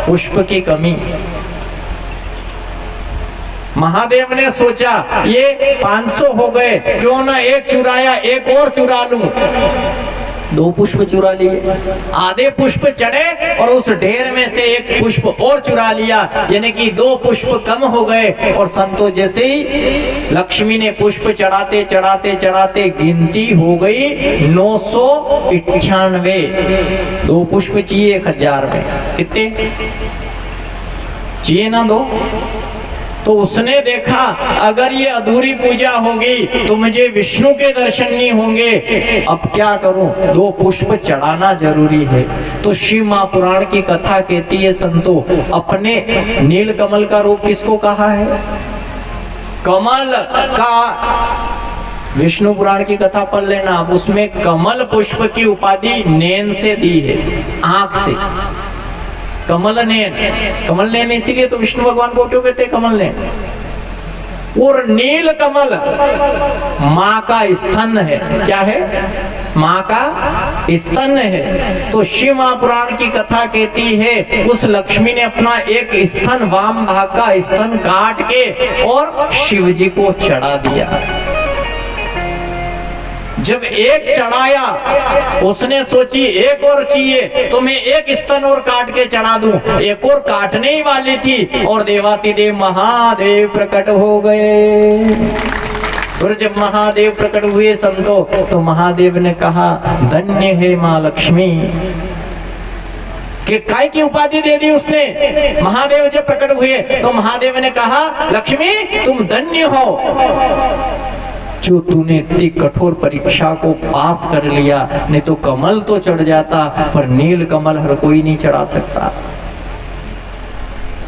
पुष्प की कमी। महादेव ने सोचा ये 500 हो गए, क्यों ना एक चुराया, एक और चुरा लूं। 2 पुष्प चुरा लिए, आधे पुष्प चढ़े और उस ढेर में से एक पुष्प और चुरा लिया, यानी कि 2 पुष्प कम हो गए। और संतो जैसे ही लक्ष्मी ने पुष्प चढ़ाते चढ़ाते चढ़ाते गिनती हो गई 998। 2 पुष्प चाहिए 1000 में, कितने चाहिए ना 2। तो उसने देखा अगर ये अधूरी पूजा होगी तो मुझे विष्णु के दर्शन नहीं होंगे, अब क्या करूं, 2 पुष्प चढ़ाना जरूरी है। तो शिव महापुराण की कथा कहती है संतो, अपने नील कमल का रूप किसको कहा है? कमल का विष्णु पुराण की कथा पढ़ लेना आप, उसमें कमल पुष्प की उपाधि नैन से दी है, आंख से। कमल नैन, कमल नैन इसीलिए तो विष्णु भगवान को क्यों कहते हैं कमल नैन। और नील कमल माँ का स्तन है, क्या है? माँ का स्तन है। तो शिव महापुराण की कथा कहती है उस लक्ष्मी ने अपना एक स्तन, वाम भाग का स्तन काट के और शिव जी को चढ़ा दिया। जब एक चढ़ाया उसने सोची एक और चाहिए, तो मैं एक स्तन और काट के चढ़ा दूं। एक और काटने ही वाली थी और देवातिदेव महादेव प्रकट हो गए। और जब महादेव प्रकट हुए संतो, तो महादेव ने कहा धन्य है माँ लक्ष्मी। कि काय की उपाधि दे दी उसने। महादेव जब प्रकट हुए तो महादेव ने कहा लक्ष्मी तुम धन्य हो जो तूने इतनी कठोर परीक्षा को पास कर लिया, नहीं तो कमल तो चढ़ जाता पर नील कमल हर कोई नहीं चढ़ा सकता।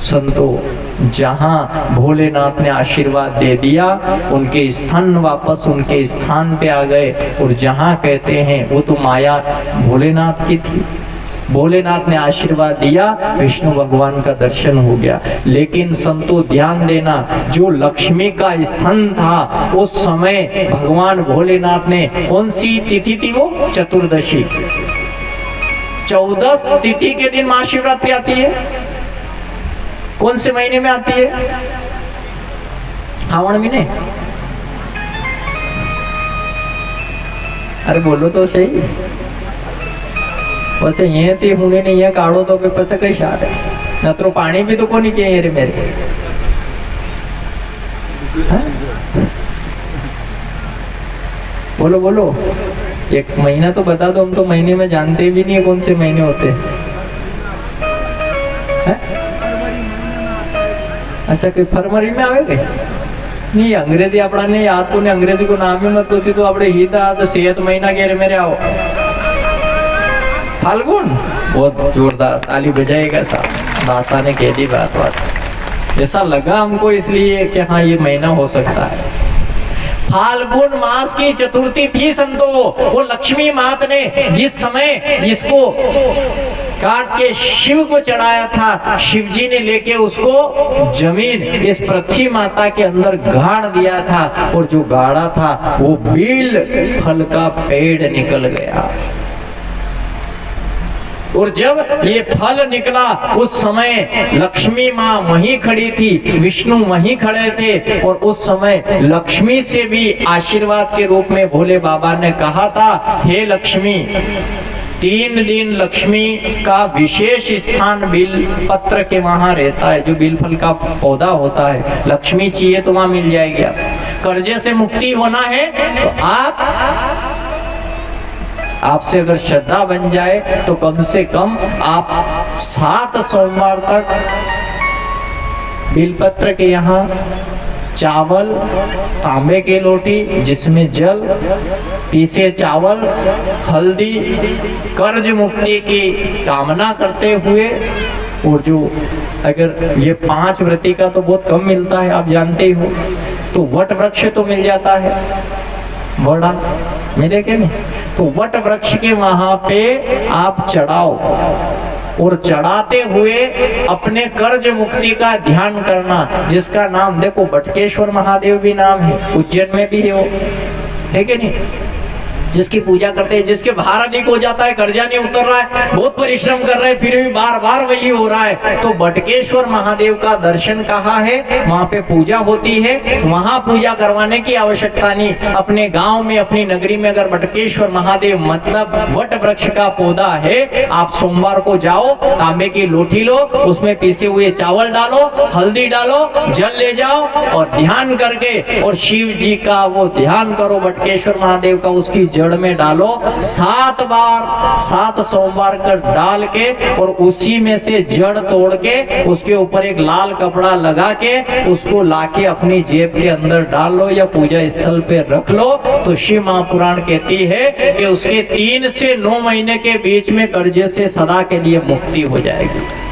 संतो जहां भोलेनाथ ने आशीर्वाद दे दिया, उनके स्तन वापस उनके स्थान पे आ गए। और जहां कहते हैं वो तो माया भोलेनाथ की थी, भोलेनाथ ने आशीर्वाद दिया, विष्णु भगवान का दर्शन हो गया। लेकिन संतो ध्यान देना, जो लक्ष्मी का स्थान था उस समय भगवान भोलेनाथ ने कौन सी तिथि थी वो? चतुर्दशी। 14 तिथि के दिन महाशिवरात्रि आती है। कौन से महीने में आती है? श्रावण महीने। अरे बोलो तो सही। वैसे ये थी हुने ने ये काढ़ो तो पे पसे कई शार है, नतरो पानी भी तो कोनी किए रे मेरे। बोलो बोलो, एक महीना तो बता दो, हम तो महीने में जानते भी नहीं है कौन से महीने होते हैं। अच्छा कि फरवरी में आवे नहीं? अंग्रेजी अपना ने याद को ने अंग्रेजी को नाम ही मत होती तो अपने ही था तो सेहत महीना के मेरे आओ फाल्गुन। बहुत जोरदार ताली बजाएगा साहब, भाषा ने कह दी बात। ऐसा लगा हमको इसलिए कि हाँ ये महीना हो सकता है। फाल्गुन मास की चतुर्थी थी संतो। वो लक्ष्मी मात ने जिस समय इसको काट के शिव को चढ़ाया था, शिव जी ने लेके उसको जमीन इस पृथ्वी माता के अंदर गाड़ दिया था। और जो गाड़ा था वो बील फल का पेड़ निकल गया। और जब ये फल निकला उस समय लक्ष्मी माँ वहीं खड़ी थी, विष्णु वहीं खड़े थे। और उस समय लक्ष्मी से भी आशीर्वाद के रूप में भोले बाबा ने कहा था, हे लक्ष्मी 3 दिन लक्ष्मी का विशेष स्थान बिल पत्र के वहां रहता है, जो बिल फल का पौधा होता है। लक्ष्मी चाहिए तो वहां मिल जाएगी। कर्जे से मुक्ति होना है तो आपसे अगर श्रद्धा बन जाए तो कम से कम आप 7 सोमवार तक बिलपत्र के यहाँ चावल, तांबे की लोटी जिसमें जल, पीसे चावल, हल्दी, कर्ज मुक्ति की कामना करते हुए। और जो अगर ये 5 व्रती का तो बहुत कम मिलता है, आप जानते ही हो, तो वट वृक्ष तो मिल जाता है, बड़ा मिले के नहीं, तो वट वृक्ष के वहां पे आप चढ़ाओ। और चढ़ाते हुए अपने कर्ज मुक्ति का ध्यान करना, जिसका नाम देखो बटकेश्वर महादेव भी नाम है, उज्जैन में भी है वो, है कि नहीं? जिसकी पूजा करते हैं, जिसके भार अधिक हो जाता है, कर्जा नहीं उतर रहा है, बहुत परिश्रम कर रहे हैं, फिर भी बार बार वही हो रहा है, तो बटकेश्वर महादेव का दर्शन कहाँ है, वहां पे पूजा होती है, वहां पूजा करवाने की आवश्यकता नहीं। अपने गांव में, अपनी नगरी में अगर बटकेश्वर महादेव मतलब वट वृक्ष का पौधा है, आप सोमवार को जाओ, तांबे की लोटी लो, उसमें पीसे हुए चावल डालो, हल्दी डालो, जल ले जाओ और ध्यान करके, और शिव जी का वो ध्यान करो, बटकेश्वर महादेव का, उसकी जड़ में डालो, 7 बार 7 सोमवार कर डाल के, और उसी में से जड़ तोड़ के उसके ऊपर एक लाल कपड़ा लगा के उसको लाके अपनी जेब के अंदर डाल लो या पूजा स्थल पे रख लो, तो शिव महापुराण कहती है कि उसके 3 से 9 महीने के बीच में कर्जे से सदा के लिए मुक्ति हो जाएगी।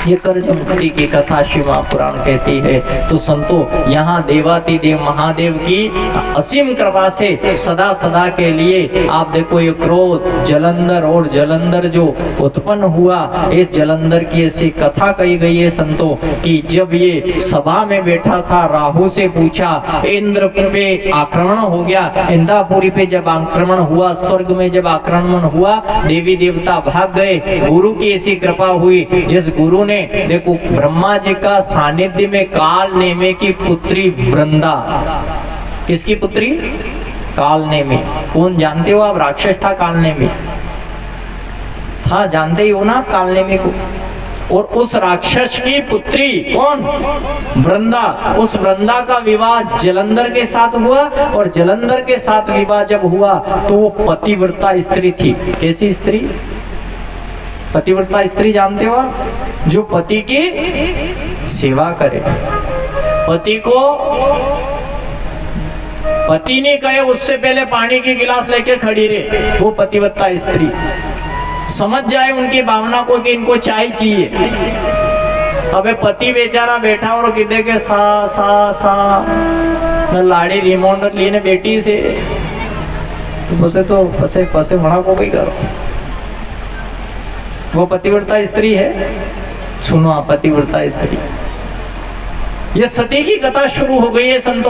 ये कर्ज मुक्ति की कथा शिव महापुराण कहती है। तो संतो, यहाँ देवातिदेव महादेव की असीम कृपा से सदा सदा के लिए आप देखो, ये क्रोध जलंधर, और जलंधर जो उत्पन्न हुआ, इस जलंधर की ऐसी कथा कही गई है संतो कि जब ये सभा में बैठा था, राहु से पूछा, इंद्र पे आक्रमण हो गया, इंद्रपुरी पे जब आक्रमण हुआ, स्वर्ग में जब आक्रमण हुआ, देवी देवता भाग गए, गुरु की ऐसी कृपा हुई, जिस गुरु ने देखो ब्रह्मा जी का सानिध्य में काल नेमी की पुत्री वृंदा, किसकी पुत्री? काल नेमी। कौन जानते हो आप? राक्षस था काल नेमी, था, जानते ही हो ना काल नेमी को। और उस राक्षस की पुत्री कौन? वृंदा। उस वृंदा का विवाह जलंधर के साथ हुआ, और जलंधर के साथ विवाह जब हुआ तो वो पतिव्रता स्त्री थी। कैसी स्त्री? पतिव्रता स्त्री जानते हो आप? जो पति की सेवा करे, पति को पति ने कहे उससे पहले पानी की गिलास लेके खड़ी रहे, वो पतिव्रता स्त्री। समझ जाए उनकी भावना को कि इनको चाय चाहिए। अबे पति बेचारा बैठा और किधे के सा सा सा न लाड़ी रिमोंडर लिए बेटी से, तो उसे तो फसे फसे मना को भी करो। वो पतिव्रता स्त्री है। सुनो, पतिव्रता स्त्री, ये सती की कथा शुरू हो गई है संतो।